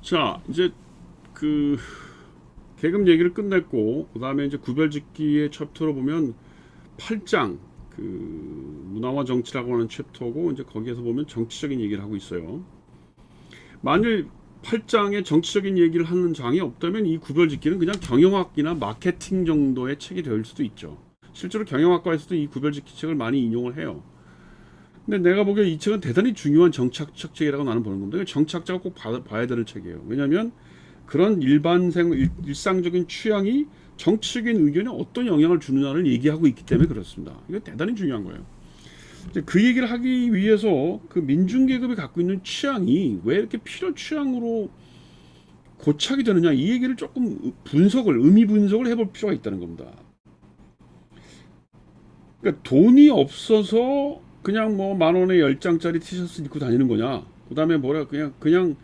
자, 이제 그 계급 얘기를 끝냈고, 그 다음에 이제 구별짓기의 챕터로 보면 8장 그 문화와 정치라고 하는 챕터고, 이제 거기에서 보면 정치적인 얘기를 하고 있어요. 만일 8장에 정치적인 얘기를 하는 장이 없다면 이 구별짓기는 그냥 경영학이나 마케팅 정도의 책이 될 수도 있죠. 실제로 경영학과에서도 이 구별짓기 책을 많이 인용을 해요. 근데 내가 보기에 이 책은 대단히 중요한 정치학적 책이라고 나는 보는 겁니다. 정치학자가 꼭 봐야 되는 책이에요. 왜냐하면 그런 일상적인 취향이 정치적인 의견에 어떤 영향을 주느냐를 얘기하고 있기 때문에 그렇습니다. 이게 대단히 중요한 거예요. 이제 그 얘기를 하기 위해서 그 민중계급이 갖고 있는 취향이 왜 이렇게 필요 취향으로 고착이 되느냐, 이 얘기를 조금 의미 분석을 해볼 필요가 있다는 겁니다. 그러니까 돈이 없어서 그냥 뭐 10,000원에 10장짜리 티셔츠 입고 다니는 거냐, 그 다음에 뭐라 그냥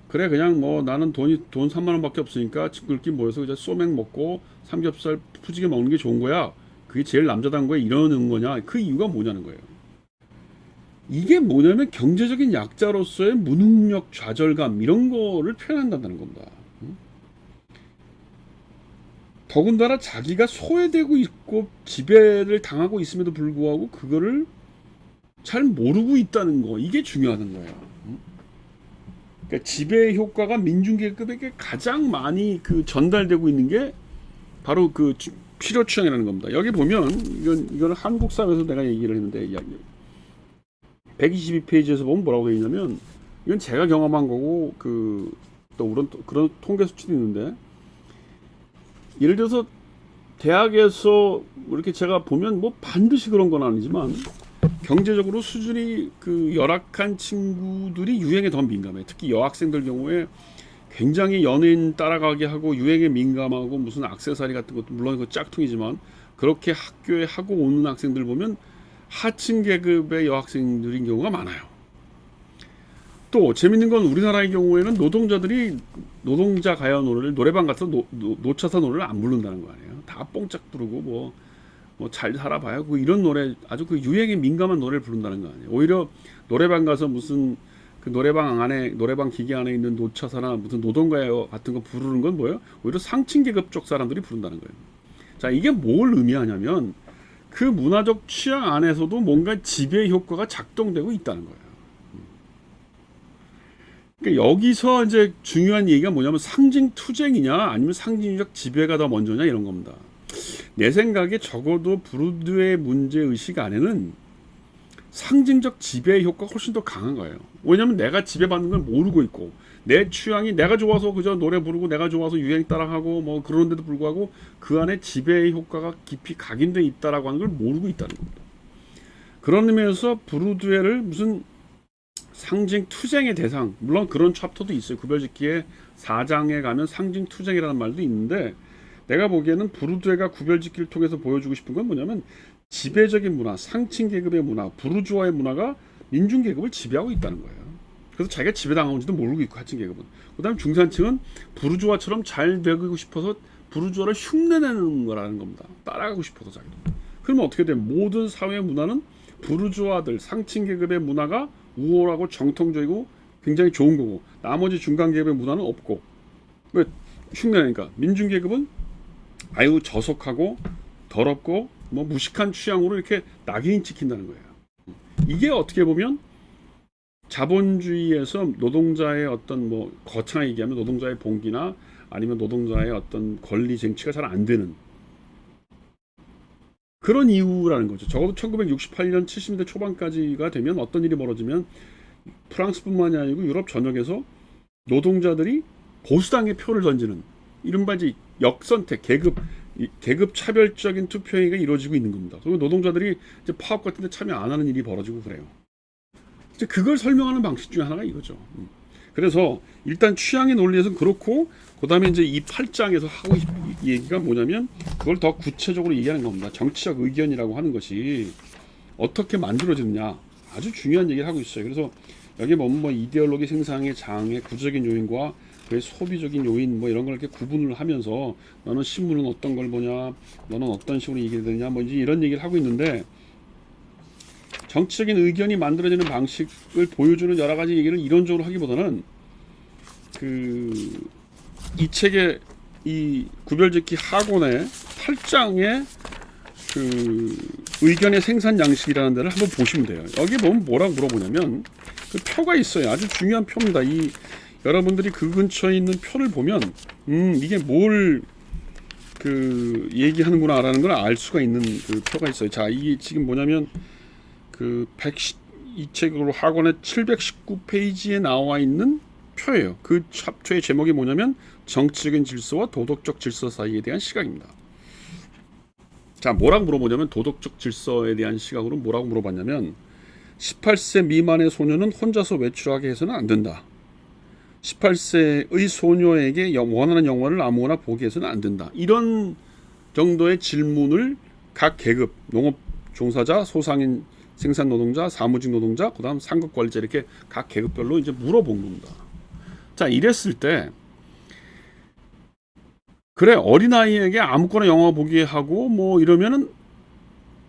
그래 그냥 뭐 나는 돈 3만 원밖에 없으니까 친구들끼리 모여서 그냥 소맥 먹고 삼겹살 푸지게 먹는 게 좋은 거야, 그게 제일 남자다운 거야, 이러는 거냐. 그 이유가 뭐냐는 거예요. 이게 뭐냐면 경제적인 약자로서의 무능력, 좌절감, 이런 거를 표현한다는 겁니다. 더군다나 자기가 소외되고 있고 지배를 당하고 있음에도 불구하고 그거를 잘 모르고 있다는 거, 이게 중요하다는 거예요. 그러니까 지배 효과가 민중계급에게 가장 많이 그 전달되고 있는 게 바로 그 필요 취향이라는 겁니다. 여기 보면 이건 한국 사회에서 내가 얘기를 했는데 122페이지에서 보면 뭐라고 되어 있냐면, 이건 제가 경험한 거고 또 그런 통계 수치도 있는데, 예를 들어서 대학에서 이렇게 제가 보면 뭐 반드시 그런 건 아니지만 경제적으로 수준이 그 열악한 친구들이 유행에 더 민감해. 특히 여학생들 경우에 굉장히 연예인 따라가게 하고 유행에 민감하고 무슨 액세서리 같은 것도 물론 그 짝퉁이지만 그렇게 학교에 하고 오는 학생들 보면 하층 계급의 여학생들인 경우가 많아요. 또 재밌는 건 우리나라의 경우에는 노동자들이 노동자 가요 노래를 노래방 가서 노차사 노래를 안 부른다는 거 아니에요. 다 뽕짝 부르고 뭐 잘 살아봐요, 그 이런 노래, 아주 그 유행에 민감한 노래를 부른다는 거 아니에요. 오히려 노래방 가서 무슨 그 노래방 기계 안에 있는 노차사나 무슨 노동가요 같은 거 부르는 건 뭐예요? 오히려 상층 계급 쪽 사람들이 부른다는 거예요. 자, 이게 뭘 의미하냐면 그 문화적 취향 안에서도 뭔가 지배 효과가 작동되고 있다는 거예요. 그러니까 여기서 이제 중요한 얘기가 뭐냐면 상징 투쟁이냐 아니면 상징적 지배가 더 먼저냐, 이런 겁니다. 내 생각에 적어도 브루드의 문제의식 안에는 상징적 지배 효과가 훨씬 더 강한 거예요. 왜냐면 내가 지배받는 걸 모르고 있고 내 취향이 내가 좋아서 그저 노래 부르고 내가 좋아서 유행 따라하고 뭐 그러는데도 불구하고 그 안에 지배 효과가 깊이 각인돼 있다라고 하는 걸 모르고 있다는 겁니다. 그런 의미에서 브루드웨를 무슨 상징 투쟁의 대상, 물론 그런 챕터도 있어요. 구별짓기의 4장에 가면 상징 투쟁이라는 말도 있는데, 내가 보기에는 브루드웨가 구별짓기를 통해서 보여주고 싶은 건 뭐냐면 지배적인 문화, 상층 계급의 문화, 부르주아의 문화가 민중 계급을 지배하고 있다는 거예요. 그래서 자기가 지배당하는지도 모르고 있고, 하층 계급은. 그다음 중산층은 부르주아처럼 잘 되고 싶어서 부르주아를 흉내내는 거라는 겁니다. 따라가고 싶어서 자기도. 그러면 어떻게 돼? 모든 사회 문화는 부르주아들, 상층 계급의 문화가 우월하고 정통적이고 굉장히 좋은 거고, 나머지 중간 계급의 문화는 없고. 왜 흉내내니까? 민중 계급은 아유 저속하고 더럽고 뭐 무식한 취향으로 이렇게 낙인 찍힌다는 거예요. 이게 어떻게 보면 자본주의에서 노동자의 어떤 뭐 거창하게 얘기하면 노동자의 봉기나 아니면 노동자의 어떤 권리 쟁취가 잘 안 되는 그런 이유라는 거죠. 적어도 1968년 70년대 초반까지가 되면 어떤 일이 벌어지면 프랑스뿐만이 아니고 유럽 전역에서 노동자들이 보수당의 표를 던지는 이른바 이제 역선택, 계급 차별적인 투표행위가 이루어지고 있는 겁니다. 그리고 노동자들이 이제 파업 같은 데 참여 안 하는 일이 벌어지고 그래요. 이제 그걸 설명하는 방식 중에 하나가 이거죠. 그래서 일단 취향의 논리에서는 그렇고, 그 다음에 이제 이 8장에서 하고 얘기가 뭐냐면 그걸 더 구체적으로 얘기하는 겁니다. 정치적 의견이라고 하는 것이 어떻게 만들어지느냐, 아주 중요한 얘기를 하고 있어요. 그래서 여기 보면 뭐 이데올로기 생산의 장애, 구조적인 요인과 그의 소비적인 요인 뭐 이런 걸 이렇게 구분을 하면서 너는 신문은 어떤 걸 보냐, 너는 어떤 식으로 얘기를 되냐, 뭐 이제 이런 얘기를 하고 있는데, 정치적인 의견이 만들어지는 방식을 보여주는 여러 가지 얘기를 이론적으로 하기보다는 그 이 책의 이 구별짓기 학원의 8장의 그 의견의 생산 양식이라는 데를 한번 보시면 돼요. 여기 보면 뭐라고 물어보냐면 그 표가 있어요. 아주 중요한 표입니다. 이 여러분들이 그 근처에 있는 표를 보면 이게 뭘 그 얘기하는구나라는 걸 알 수가 있는 그 표가 있어요. 자, 이게 지금 뭐냐면 그 이 책으로 학원의 719페이지에 나와 있는 표예요. 그 표의 제목이 뭐냐면 정치적인 질서와 도덕적 질서 사이에 대한 시각입니다. 자, 뭐라고 물어보냐면 도덕적 질서에 대한 시각으로 뭐라고 물어봤냐면 18세 미만의 소녀는 혼자서 외출하게 해서는 안 된다. 18세의 소녀에게 원하는 영화를 아무거나 보게 해서는 안 된다. 이런 정도의 질문을 각 계급, 농업 종사자, 소상인 생산 노동자, 사무직 노동자, 그다음 상급 관리자 이렇게 각 계급별로 이제 물어본 겁니다. 자, 이랬을 때 그래 어린아이에게 아무거나 영화 보게 하고 뭐 이러면은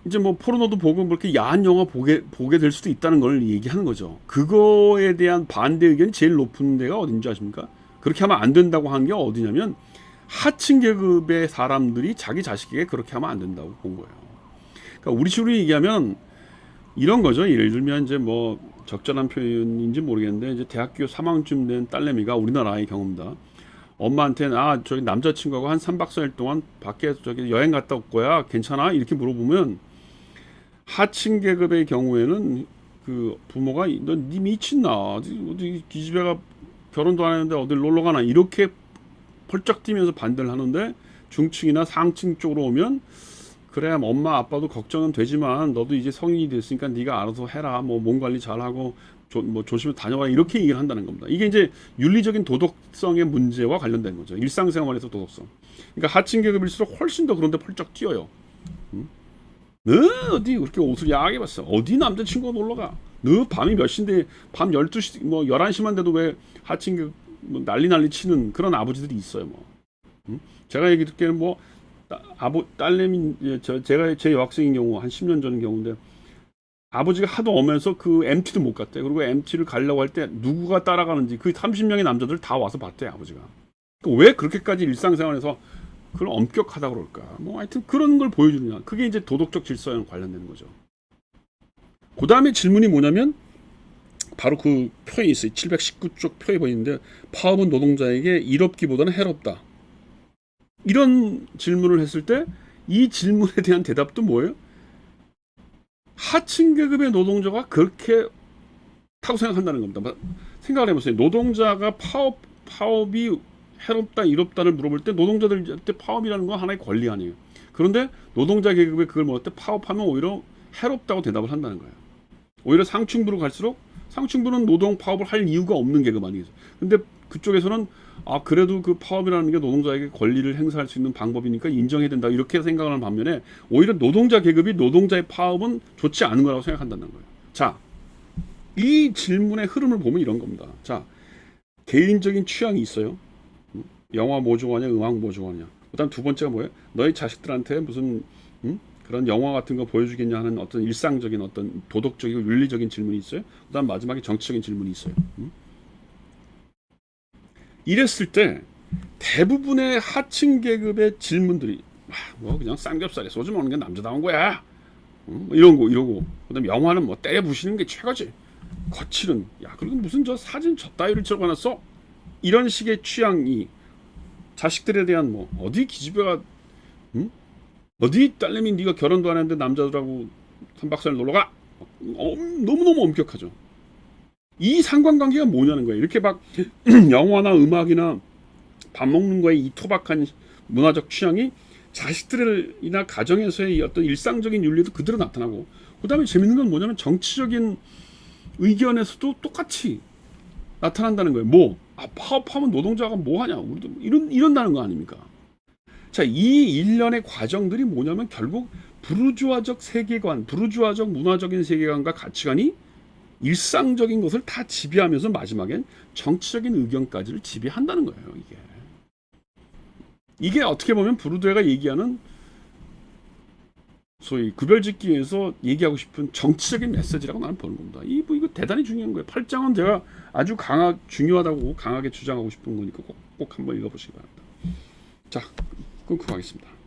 이제 뭐 포르노도 보고 그렇게 야한 영화 보게 될 수도 있다는 걸 얘기하는 거죠. 그거에 대한 반대 의견이 제일 높은 데가 어딘지 아십니까? 그렇게 하면 안 된다고 한 게 어디냐면 하층 계급의 사람들이 자기 자식에게 그렇게 하면 안 된다고 본 거예요. 그러니까 우리 식으로 얘기하면 이런 거죠. 예를 들면 이제 뭐 적절한 표현인지 모르겠는데 이제 대학교 3학년쯤 된 딸내미가 우리나라의 경우입니다. 엄마한테는 저기 남자친구하고 한 3박 4일 동안 밖에 저기 여행 갔다 올 거야. 괜찮아? 이렇게 물어보면 하층 계급의 경우에는 그 부모가 너 니 미친나? 어디 기집애가 결혼도 안 했는데 어딜 놀러 가나? 이렇게 펄쩍 뛰면서 반대를 하는데 중층이나 상층 쪽으로 오면 그래 엄마 아빠도 걱정은 되지만 너도 이제 성인이 됐으니까 네가 알아서 해라. 뭐 몸 관리 잘하고 뭐 조심히 다녀와 이렇게 얘기를 한다는 겁니다. 이게 이제 윤리적인 도덕성의 문제와 관련된 거죠. 일상생활에서 도덕성. 그러니까 하층 계급일수록 훨씬 더 그런데 펄쩍 뛰어요. 너 어디 그렇게 옷을 야하게 봤어? 어디 남자친구가 놀러가? 너 밤이 몇 시인데 밤 12시 뭐 11시만 돼도 왜 하층 계급 뭐 난리 치는 그런 아버지들이 있어요. 뭐. 제가 얘기 듣기에는 뭐 딸내미 제가 제 여학생인 경우 한 10년 전인 경우인데 아버지가 하도 오면서 그 MT도 못 갔대. 그리고 MT를 가려고 할 때 누구가 따라가는지 그 30명의 남자들 다 와서 봤대 아버지가. 그러니까 왜 그렇게까지 일상생활에서 그걸 엄격하다고 그럴까? 뭐 하여튼 그런 걸 보여주느냐. 그게 이제 도덕적 질서랑 관련되는 거죠. 그 다음에 질문이 뭐냐면 바로 그 표에 있어요. 719쪽 표에 보이는데 파업은 노동자에게 이롭기보다는 해롭다. 이런 질문을 했을 때 이 질문에 대한 대답도 뭐예요? 하층 계급의 노동자가 그렇게 타고 생각한다는 겁니다. 생각을 해보세요. 노동자가 파업이 해롭다, 이롭다를 물어볼 때 노동자들한테 파업이라는 건 하나의 권리 아니에요. 그런데 노동자 계급에 그걸 물을 때 파업하면 오히려 해롭다고 대답을 한다는 거예요. 오히려 상층부로 갈수록 상층부는 노동 파업을 할 이유가 없는 계급 아니겠어요. 근데 그쪽에서는 그래도 그 파업이라는 게 노동자에게 권리를 행사할 수 있는 방법이니까 인정해야 된다 이렇게 생각을 하는 반면에 오히려 노동자 계급이 노동자의 파업은 좋지 않은 거라고 생각한다는 거예요. 자, 이 질문의 흐름을 보면 이런 겁니다. 자, 개인적인 취향이 있어요. 영화 뭐 좋아하냐, 음악 뭐 좋아하냐. 그다음 두 번째가 뭐예요? 너희 자식들한테 무슨 그런 영화 같은 거 보여주겠냐 하는 어떤 일상적인 어떤 도덕적이고 윤리적인 질문이 있어요. 그다음 마지막에 정치적인 질문이 있어요. 이랬을 때 대부분의 하층 계급의 질문들이 뭐 그냥 삼겹살에 소주 먹는 게 남자다운 거야. 이런 거 이러고 그다음 영화는 뭐 때려 부시는 게 최고지. 거칠은 그리고 무슨 저 사진 저 따위를 찍어놨어. 이런 식의 취향이 자식들에 대한 뭐 어디 기집애가 어디 딸내미 네가 결혼도 안 했는데 남자들하고 3박 4일 놀러가 너무너무 엄격하죠. 이 상관관계가 뭐냐는 거예요. 이렇게 막 영화나 음악이나 밥 먹는 거에 이 투박한 문화적 취향이 자식들이나 가정에서의 어떤 일상적인 윤리도 그대로 나타나고 그 다음에 재밌는 건 뭐냐면 정치적인 의견에서도 똑같이 나타난다는 거예요. 뭐 파업하면 노동자가 뭐 하냐 우리도 이런다는 거 아닙니까? 자, 이 일련의 과정들이 뭐냐면 결국 부르주아적 세계관, 부르주아적 문화적인 세계관과 가치관이 일상적인 것을 다 지배하면서 마지막엔 정치적인 의견까지를 지배한다는 거예요. 이게 어떻게 보면 부르드에가 얘기하는 소위 구별짓기 위해서 얘기하고 싶은 정치적인 메시지라고 나는 보는 겁니다. 뭐 이거 대단히 중요한 거예요. 8장은 제가 아주 중요하다고 강하게 주장하고 싶은 거니까 꼭 한번 읽어보시기 바랍니다. 자, 끊고 가겠습니다.